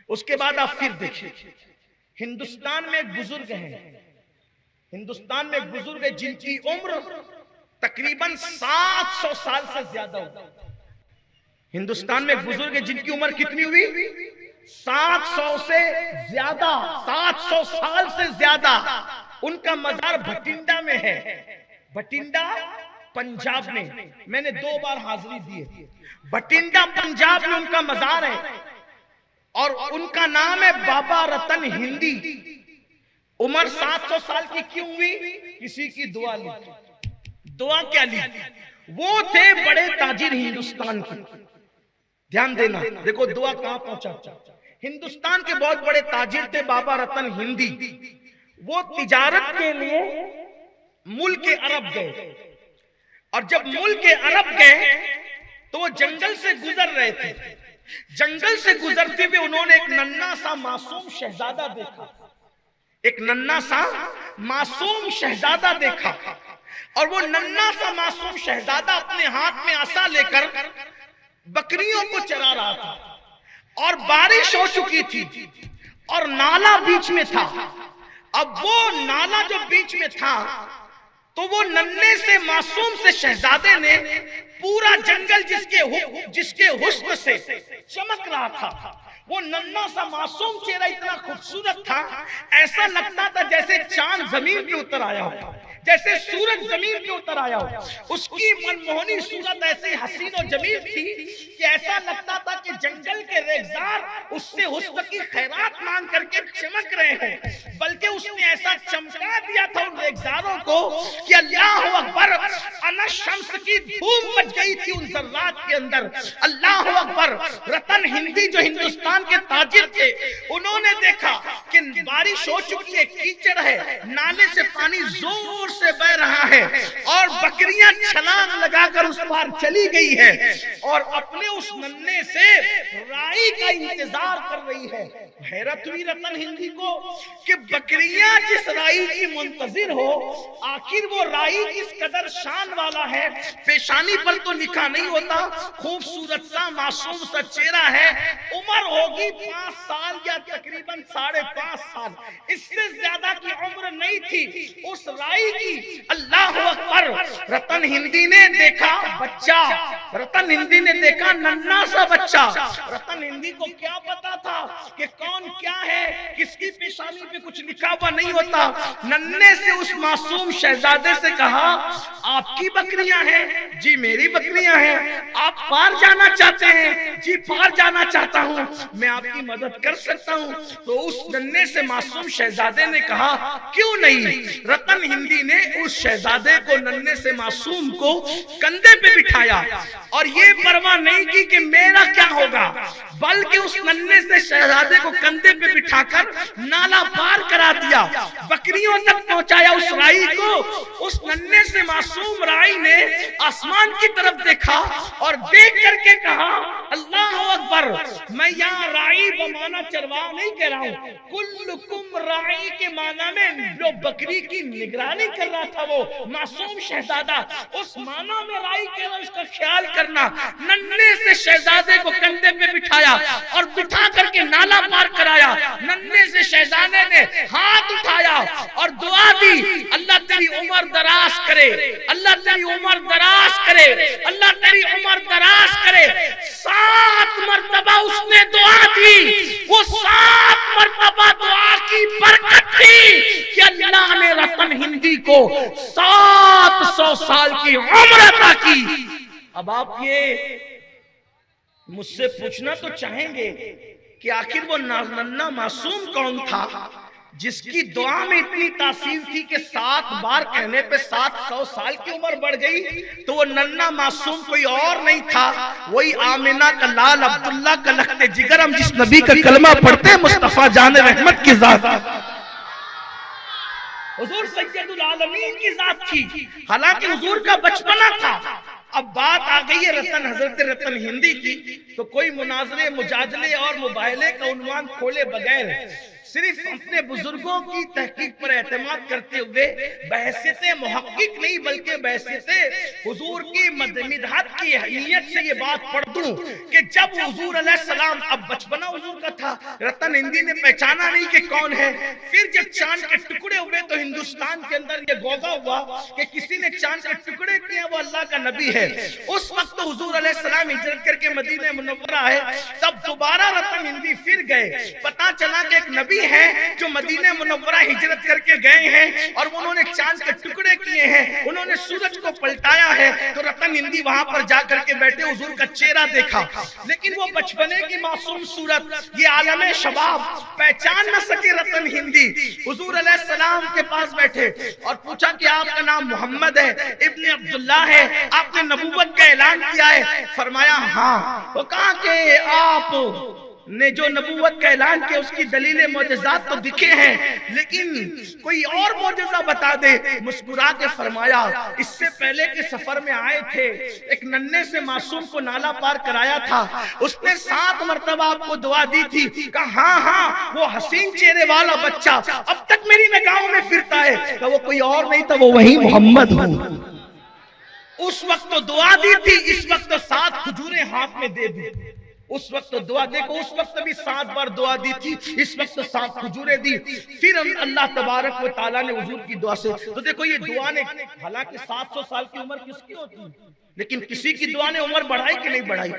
اس کے بعد آپ پھر دیکھیں ہندوستان میں ایک بزرگ ہیں، ہندوستان میں ایک بزرگ ہے جن کی عمر تقریباً 700 سال سے زیادہ ہوگی۔ ہندوستان میں ایک بزرگ ہے جن کی عمر کتنی ہوئی؟ 700 سے زیادہ، 700 سال سے زیادہ۔ ان کا مزار بھٹنڈا میں ہے، بھٹنڈا پنجاب میں۔ میں نے 2 بار حاضری دی ہے۔ بھٹنڈا پنجاب میں ان کا مزار ہے اور ان کا نام ہے بابا رتن ہندی۔ عمر 700 سال کی کیوں ہوئی؟ کسی کی دعا لی۔ دعا کیا لی؟ وہ تھے بڑے تاجر ہندوستان کے۔ دھیان دینا، دیکھو دعا کہاں پہنچا۔ ہندوستان کے بہت بڑے تاجر تھے بابا رتن ہندی۔ وہ تجارت کے لیے ملک عرب گئے، اور جب ملک عرب گئے تو وہ جنگل سے گزر رہے تھے۔ جنگل سے گزرتے ہوئے انہوں نے ایک ننھا سا معصوم شہزادہ دیکھا، ایک ننھا سا معصوم شہزادہ دیکھا، اور وہ ننھا سا معصوم شہزادہ اپنے ہاتھ میں عصا لے کر بکریوں کو چرا رہا تھا، اور بارش ہو چکی تھی اور نالا بیچ میں تھا۔ اب وہ نالا جو بیچ میں تھا تو وہ ننھے سے معصوم سے شہزادے نے پورا جنگل جس کے حسن سے چمک رہا تھا، وہ ننھا سا معصوم چہرہ اتنا خوبصورت تھا، ایسا لگتا تھا جیسے چاند زمین پہ اتر آیا ہو، جیسے سورج زمین پہ اتر آیا ہو۔ اس کی منموہنی صورت ایسی حسین و جمیل تھی کہ ایسا لگتا تھا کہ جنگل کے ریگزار اس سے حسن کی خیرات مانگ کر کے چمک رہے ہیں، بلکہ اس نے ایسا چمکا دیا تھا ان ریگزاروں کو کہ اللہ اکبر، انا شمس کی دھوم مچ گئی تھی ان ذرات کے اندر۔ اللہ اکبر۔ رتن ہندی جو ہندوستان کے تاجر تھے، انہوں نے دیکھا کہ بارش ہو چکی ہے، کیچڑ ہے، نالے سے پانی زور سے بہ رہا ہے، اور بکریاں چھلانگ لگا کر اس پار چلی گئی ہے، اور اپنے اس ننھے سے رائی کا انتظار کر رہی ہے۔ حیرت ہوئی رتن ہندی کو کہ بکریاں جس رائی کی منتظر ہو، آخر وہ رائی کس قدر شان والا ہے۔ پیشانی پر تو لکھا نہیں ہوتا، خوبصورت سا معصوم سا چہرہ ہے، عمر ہوگی 5 سال یا تقریباً 5.5 سال، اس سے زیادہ کی عمر نہیں تھی اس رائی کی۔ اللہ اکبر۔ رتن ہندی نے دیکھا بچہ، رتن ہندی نے دیکھا ننھا سا بچہ۔ رتن ہندی کو کیا پتا تھا کہ کون کیا ہے، کس کی پیشانی پہ کچھ لکھا ہوا نہیں ہوتا۔ ننھے سے اس معصوم شہزادے سے کہا، آپ کی بکریاں ہیں؟ جی میری بکریاں ہیں۔ آپ پار جانا چاہتے ہیں؟ جی پار جانا چاہتا ہوں، میں آپ کی مدد کر سکتا ہوں۔ تو اس ننھے سے معصوم شہزادے نے کہا، کیوں نہیں۔ رتن ہندی نے اس شہزادے کو، ننھے سے معصوم کو کندھے پہ بٹھایا، اور یہ پرواہ نہیں کی کہ میرا کیا ہوگا، بلکہ اس ننھے سے شہزادے کو کندھے پہ بٹھا کر نالا پار کرا دیا، بکریوں تک پہنچایا اس رائی کو۔ اس ننھے سے معصوم رائی نے آسمان کی طرف دیکھا اور دیکھ کر کے کہا، اللہ اکبر، میں یہاں رائی بمانا چرواہ نہیں کہہ رہا ہوں، کلکم رائی کے معنی میں جو بکری کی نگرانی کر رہا تھا وہ معصوم شہزادہ، اس معنی میں رائی کہہ رہا، اس کا خیال کرنا۔ ننھے سے شہزادے کو کندھے پہ بٹھایا اور بٹھا کر کے نالا پار کرایا۔ ننھے سے شہزادے نے ہاتھ اٹھایا اور دعا دی، اللہ تیری عمر دراز کرے، اللہ تیری عمر دراز کرے، اللہ تیری عمر دراز کرے۔ 7 مرتبہ اس نے دعا دی، وہ 7 مرتبہ دعا کی برکت تھی کہ اللہ نے رتن ہندی کو 700 سال کی عمر عطا کی۔ اب آپ یہ مجھ سے پوچھنا تو چاہیں گے کہ آخر وہ ننھا معصوم کون تھا جس کی دعا میں اتنی تاثیر تھی کہ 7 بار کہنے پہ 700 سال کی عمر بڑھ گئی؟ تو وہ ننھا معصوم کوئی اور نہیں تھا، وہی آمنہ کا لال عبداللہ کا لخت جگر، ہم جس نبی کا کلمہ پڑھتے مصطفیٰ جان رحمت کی ذات، حضور سید العالمین کی ذات تھی۔ حالانکہ حضور کا بچپنا تھا، اب بات آ گئی ہے رتن حضرت رتن ہندی کی، تو کوئی مناظرے مجادلے اور مباہلے کا عنوان کھولے بغیر صرف اپنے بزرگوں کی تحقیق پر اعتماد کرتے ہوئے بحیثیت محقق نہیں بلکہ بحیثیت حضور کی مدحت کی اہمیت سے یہ بات پڑھ دوں کہ جب حضور علیہ السلام، اب بچپنا حضور کا تھا، رتن ہندی نے پہچانا نہیں کہ کون ہے، پھر جب چاند کے ٹکڑے ہوئے تو ہندوستان کے اندر یہ گوگا ہوا کہ کسی نے چاند کے ٹکڑے کیے وہ اللہ کا نبی ہے۔ اس وقت حضور علیہ السلام ہجرت کر کے مدینہ منورہ آئے، تب دوبارہ رتن ہندی پھر گئے، پتا چلا کہ ایک نبی ہیں جو مدینہ منورہ ہجرت کر کے گئے ہیں اور انہوں نے چاند کے ٹکڑے کیے ہیں، انہوں نے سورج کو پلٹایا ہے، تو رتن ہندی وہاں پر جا کر کے بیٹھے حضور کا چہرہ دیکھا، لیکن وہ بچپنے کی معصوم صورت، یہ عالم شباب پہچان نہ سکے رتن ہندی۔ حضور علیہ السلام کے پاس بیٹھے اور پوچھا کہ آپ کا نام محمد ہے، ابن عبداللہ ہے، آپ نے نبوت کا اعلان کیا ہے؟ فرمایا ہاں۔ وہ کہا کہ آپ نے جو نبوت کا اعلان کیا اس کی دلیل معجزات تو دکھے ہیں، لیکن کوئی اور معجزہ بتا دے۔ مسکرا کے فرمایا اس سے پہلے کے سفر میں آئے تھے، ایک ننھے سے معصوم کو نالا پار کرایا تھا، اس نے 7 مرتبہ آپ کو دعا دی تھی۔ کہا ہاں ہاں، وہ حسین چہرے والا بچہ اب تک میری نگاہوں میں پھرتا ہے، کہ وہ کوئی اور نہیں تھا، وہ وہی محمد ہوں۔ اس وقت تو دعا دی تھی، اس وقت تو 7 کھجوریں ہاتھ میں دے دی۔ اس وقت تو دعا، دیکھو اس وقت بھی 7 بار دعا دی تھی، اس وقت 7 کھجوریں دی۔ پھر اللہ تبارک و تعالیٰ نے حضور کی دعا سے، تو دیکھو یہ دعا نے، حالانکہ 700 سال کی عمر کس کی ہوتی ہے، لیکن کسی کی دعا نے عمر بڑھائی کہ نہیں بڑھائی؟